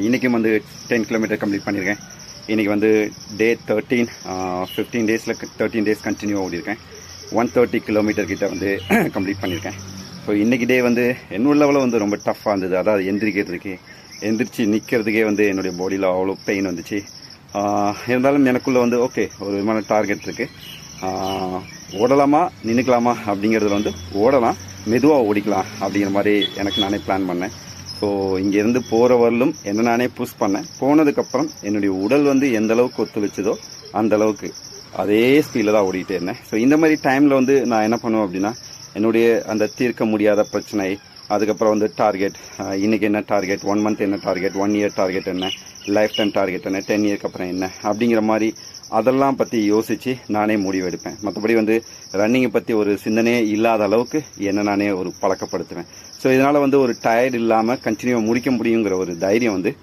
இன்றைக்கும் வந்து 10 kilometre complete பண்ணியிருக்கேன். இன்றைக்கி வந்து டே 13, 15 டேஸில் 13 டேஸ் கண்டினியூ ஓடிருக்கேன். 130 கிலோமீட்டர் கிட்ட வந்து கம்ப்ளீட் பண்ணியிருக்கேன். ஸோ இன்றைக்கி டே வந்து என்னோட லெவலில் வந்து ரொம்ப டஃப்பாக இருந்தது. அதாவது எந்திரிச்சு நிற்கிறதுக்கே வந்து என்னுடைய பாடியில் அவ்வளோ பெயின் வந்துச்சு. இருந்தாலும் எனக்குள்ளே வந்து ஓகே, ஒரு விதமான டார்கெட் இருக்குது. ஓடலாமா நின்றுக்கலாமா அப்படிங்கிறதுல வந்து ஓடலாம், மெதுவாக ஓடிக்கலாம் அப்படிங்கிற மாதிரி எனக்கு நானே பிளான் பண்ணேன். ஸோ இங்கேருந்து போகிற வரலும் என்ன நானே புஷ் பண்ணேன். போனதுக்கப்புறம் என்னுடைய உடல் வந்து எந்த அளவுக்கு ஒத்துழைச்சதோ அந்த அளவுக்கு அதே ஸ்பீடில் தான் ஓடிட்டே இருந்தேன். ஸோ இந்த மாதிரி டைமில் வந்து நான் என்ன பண்ணுவேன் அப்படின்னா, என்னுடைய அந்த தீர்க்க முடியாத பிரச்சனை, அதுக்கப்புறம் வந்து டார்கெட், இன்றைக்கி என்ன டார்கெட், 1 மந்த் என்ன டார்கெட், 1 இயர் டார்கெட் என்ன, லைஃப் டைம் டார்கெட் என்ன, 10 இயர்க்கு அப்புறம் என்ன அப்படிங்கிற மாதிரி அதெல்லாம் பற்றி யோசித்து நானே முடிவு எடுப்பேன். மற்றபடி வந்து ரன்னிங்கை பற்றி ஒரு சிந்தனையே இல்லாத அளவுக்கு என்ன நானே ஒரு பழக்கப்படுத்துவேன். ஸோ இதனால் வந்து ஒரு டயர்ட் இல்லாமல் கண்டினியூவாக முடிக்க முடியுங்கிற ஒரு தைரியம் வந்து